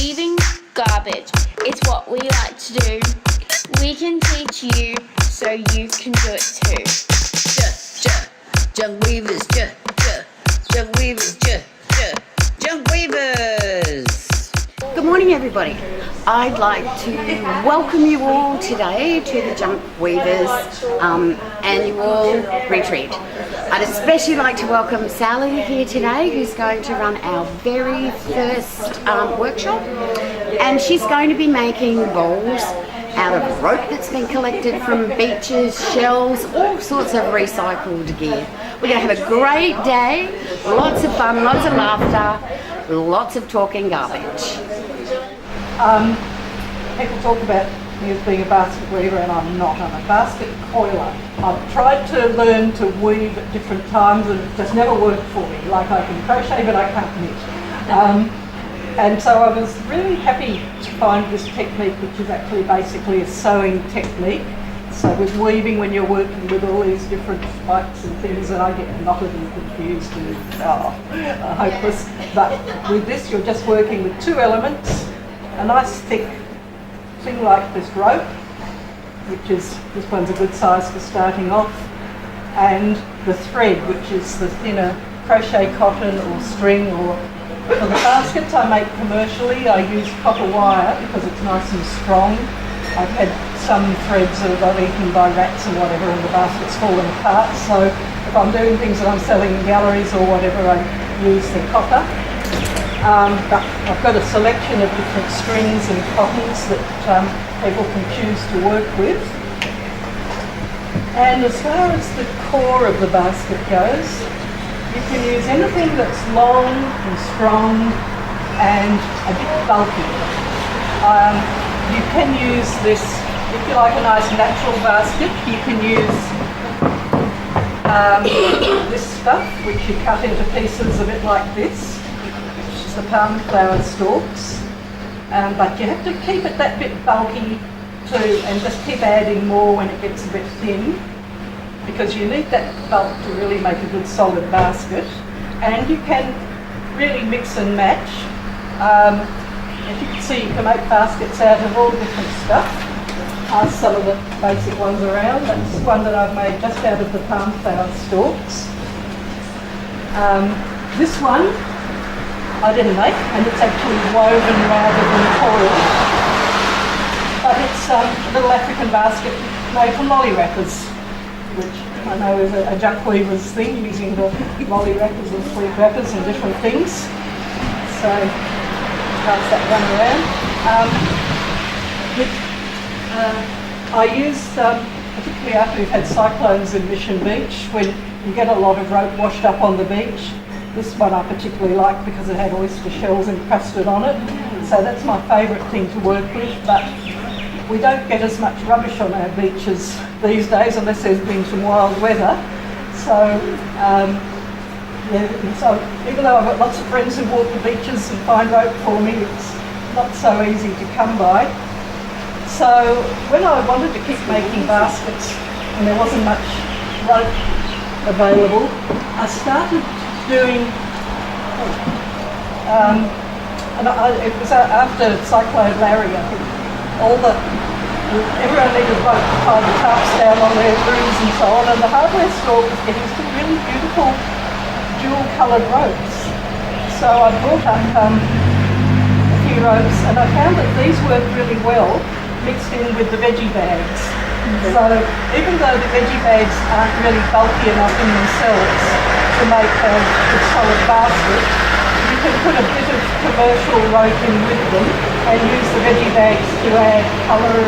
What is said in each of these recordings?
weaving garbage. It's what we like to do. We can teach you so you can do it too. Junk weavers, junk weavers, junk weavers. Good morning, everybody. I'd like to welcome you all today to the Junk Weavers annual retreat. I'd especially like to welcome Sally here today, who's going to run our very first workshop, and she's going to be making bowls out of rope that's been collected from beaches, shells, all sorts of recycled gear. We're going to have a great day, lots of fun, lots of laughter, lots of talking garbage. People talk about me as being a basket weaver, and I'm not. I'm a basket coiler. I've tried to learn to weave at different times and it just never worked for me. Like, I can crochet but I can't knit. And so I was really happy to find this technique, which is actually basically a sewing technique. So with weaving, when you're working with all these different spikes and things, and I get knotted and confused and hopeless. But with this, you're just working with two elements: a nice thick thing like this rope, which is, this one's a good size for starting off, and the thread, which is the thinner crochet cotton or string. Or for the baskets I make commercially, I use copper wire because it's nice and strong. I've had some threads that got eaten by rats and whatever, and the basket's fallen apart. So if I'm doing things that I'm selling in galleries or whatever, I use the copper. But I've got a selection of different strings and cottons that people can choose to work with. And as far as the core of the basket goes, you can use anything that's long and strong and a bit bulky. You can use this, if you like a nice natural basket, you can use this stuff, which you cut into pieces a bit like this, which is the palm flower stalks. But you have to keep it that bit bulky too, and just keep adding more when it gets a bit thin, because you need that bulk to really make a good solid basket. And you can really mix and match. As you can see, you can make baskets out of all different stuff. Some of the basic ones around. That's one that I've made just out of the palm flower stalks. This one I didn't make, and it's actually woven rather than coil. But it's a little African basket made from lolly wrappers, which I know is a junk weaver's thing, using the lolly wrappers and sleeve wrappers and different things. So pass that one around. I use, particularly after we've had cyclones in Mission Beach, when you get a lot of rope washed up on the beach. This one I particularly like because it had oyster shells encrusted on it. So that's my favourite thing to work with. But we don't get as much rubbish on our beaches these days unless there's been some wild weather. So, so even though I've got lots of friends who walk the beaches and find rope for me, it's not so easy to come by. So when I wanted to keep making baskets and there wasn't much rope available, I started doing, it was after Cyclone Larry, I think, everyone needed rope to tie the tarps down on their roofs and so on, and the hardware store was getting some really beautiful dual coloured ropes. So I brought up a few ropes, and I found that these worked really well mixed in with the veggie bags. So even though the veggie bags aren't really bulky enough in themselves to make a good solid basket, you can put a bit of commercial rope in with them and use the veggie bags to add colour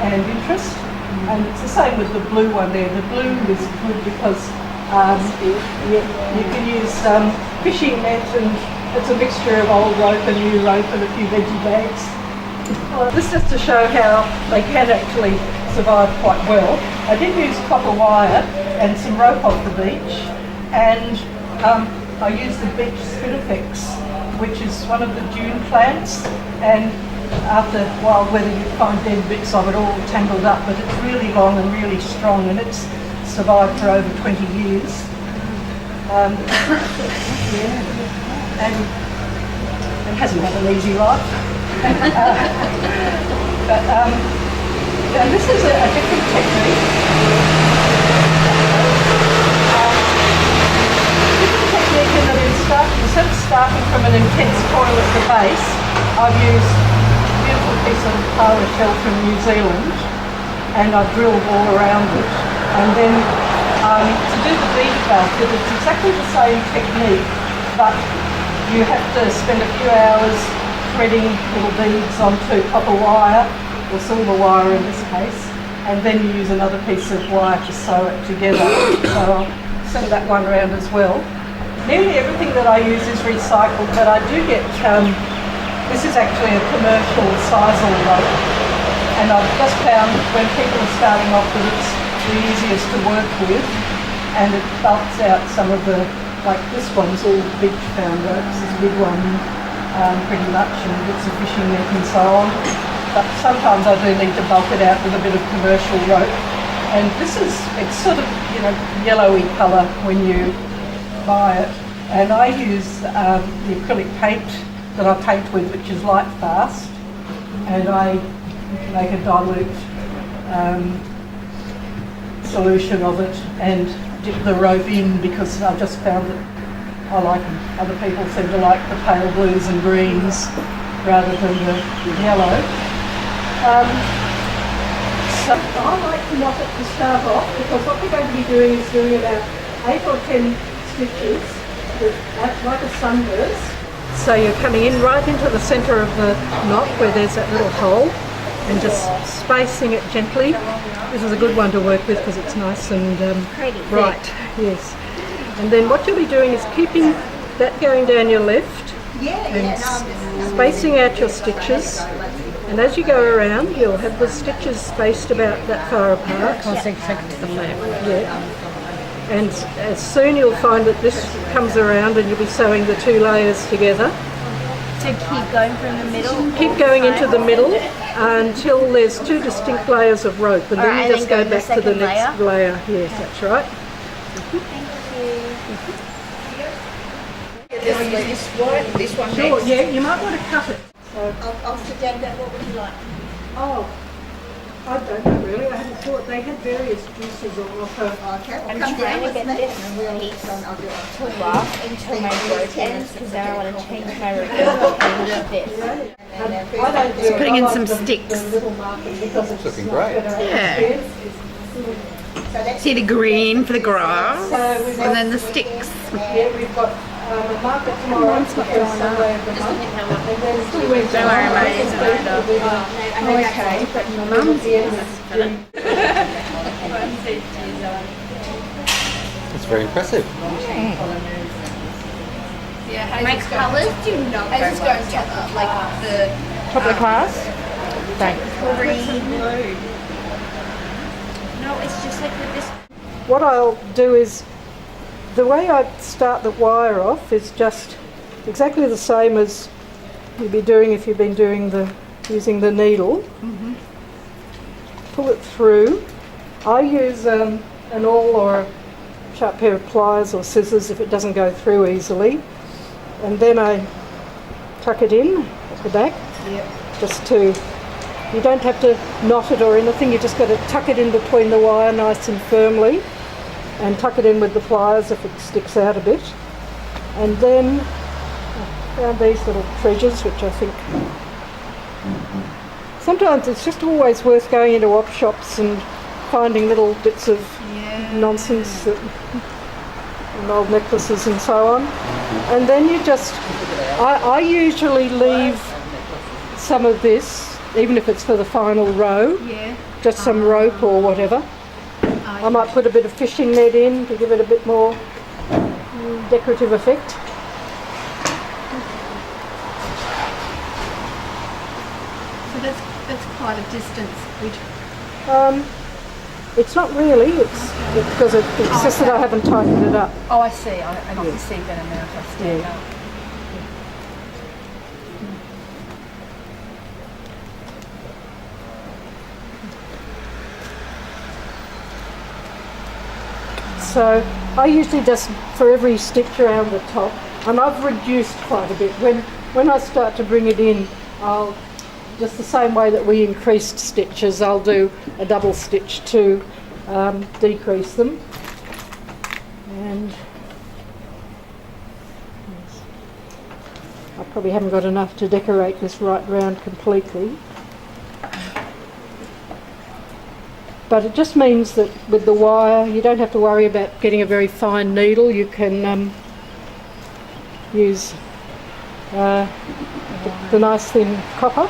and interest. And it's the same with the blue one there. The blue is good because you can use fishing net, and it's a mixture of old rope and new rope and a few veggie bags. This is just to show how they can actually survive quite well. I did use copper wire and some rope off the beach, and I used the beach spinifex, which is one of the dune plants, and after wild weather you find dead bits of it all tangled up, but it's really long and really strong, and it's survived for over 20 years. And and hasn't had an easy life. But and this is a different technique. Different technique in that instead of starting from an intense coil at the base, I've used a beautiful piece of power shell from New Zealand, and I've drilled all around it. And then to do the bead basket, it's exactly the same technique, but you have to spend a few hours threading little beads onto copper wire, or silver wire in this case, and then you use another piece of wire to sew it together. So I'll send that one around as well. Nearly everything that I use is recycled, but I do get, this is actually a commercial sisal rope, and I've just found when people are starting off that it's the easiest to work with, and it bulks out some of the, like this one's all big found ropes, this big one pretty much, and bits of fishing net and so on. But sometimes I do need to bulk it out with a bit of commercial rope. And this is, it's sort of, you know, yellowy colour when you buy it. And I use the acrylic paint that I paint with, which is light fast. And I make a dilute solution of it and dip the rope in, because I've just found that I like them. Other people seem to like the pale blues and greens rather than the yellow. So I like to knot it to start off, because what we're going to be doing is doing about 8 or 10 stitches with, like a sunburst. So you're coming in right into the centre of the knot where there's that little hole, and just spacing it gently. This is a good one to work with because it's nice and bright. Yes. And then what you'll be doing is keeping that going down your left and spacing out your stitches. And as you go around, you'll have the stitches spaced about that far apart. Yeah. And as soon you'll find that this comes around and you'll be sewing the two layers together. So keep going from the middle? Keep going into the middle until there's two distinct layers of rope, and then you just go back to the next layer. Yes, that's right. This one Sure, next. yeah, you might want to cut it. So, I'll suggest that. What would you like? oh, I don't know really. I hadn't thought they had various juices on offer. Okay, I'm trying to get this piece to last until my rope ends, because then I want to change my rope and change this. Just putting in some sticks. It's looking great. Yeah. See the green for the grass, and then the sticks. Yeah, we've got a market tomorrow. Mine's not going on. Don't worry, mine isn't either. Oh, okay. But my mum's That's very impressive. My colours do not go together. Like the top of the class. Thanks. green. No, it's just like with this. What I'll do is, the way I start the wire off is just exactly the same as you'd be doing if you've been doing using the needle. Pull it through. I use an awl or a sharp pair of pliers or scissors if it doesn't go through easily, and then I tuck it in at the back. Just to, you don't have to knot it or anything, you just got to tuck it in between the wire nice and firmly, and tuck it in with the pliers if it sticks out a bit. And then I found these little treasures, which I think sometimes it's just always worth going into op shops and finding little bits of nonsense and old necklaces and so on. And then you just, I usually leave some of this, even if it's for the final row, just some rope or whatever. I might put a bit of fishing net in to give it a bit more decorative effect. So that's quite a distance. It's not really, it's because it's just that I haven't tightened it up. Oh, I see. I can see better now if I stand up. So I usually just, for every stitch around the top, and I've reduced quite a bit. When when I start to bring it in, I'll, just the same way that we increased stitches, I'll do a double stitch to decrease them. And I probably haven't got enough to decorate this right round completely. But it just means that with the wire, you don't have to worry about getting a very fine needle. You can use the nice thin copper.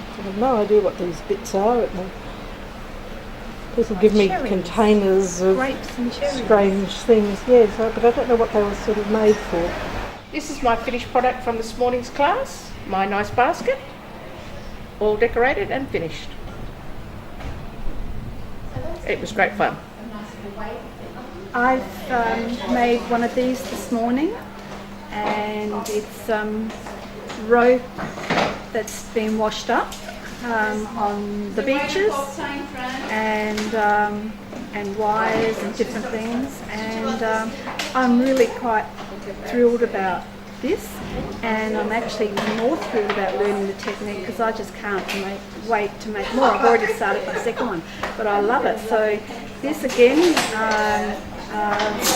I have no idea what these bits are. People give me containers of Grapes and cherries. strange things, yes, but I don't know what they were sort of made for. This is my finished product from this morning's class. My nice basket, all decorated and finished. It was great fun. I've made one of these this morning, and it's rope that's been washed up on the beaches, and wires and different things, and I'm really quite thrilled about this, and I'm actually more thrilled about learning the technique because I just can't wait to make more. I've already started my second one, but I love it. So this again,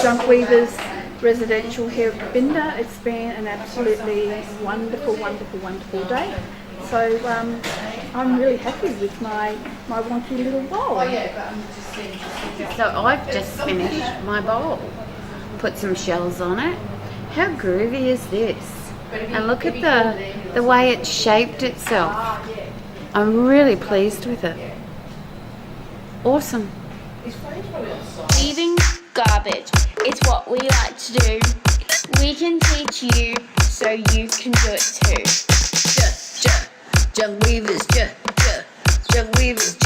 Junk Weavers Residential here at Binda. It's been an absolutely wonderful, wonderful, wonderful day. So I'm really happy with my wonky little bowl. So I've just finished my bowl. Put some shells on it. How groovy is this? And look at the way it's shaped itself. I'm really pleased with it. Awesome. Weaving garbage. It's what we like to do. We can teach you so you can do it too. Junk weavers, junk weavers,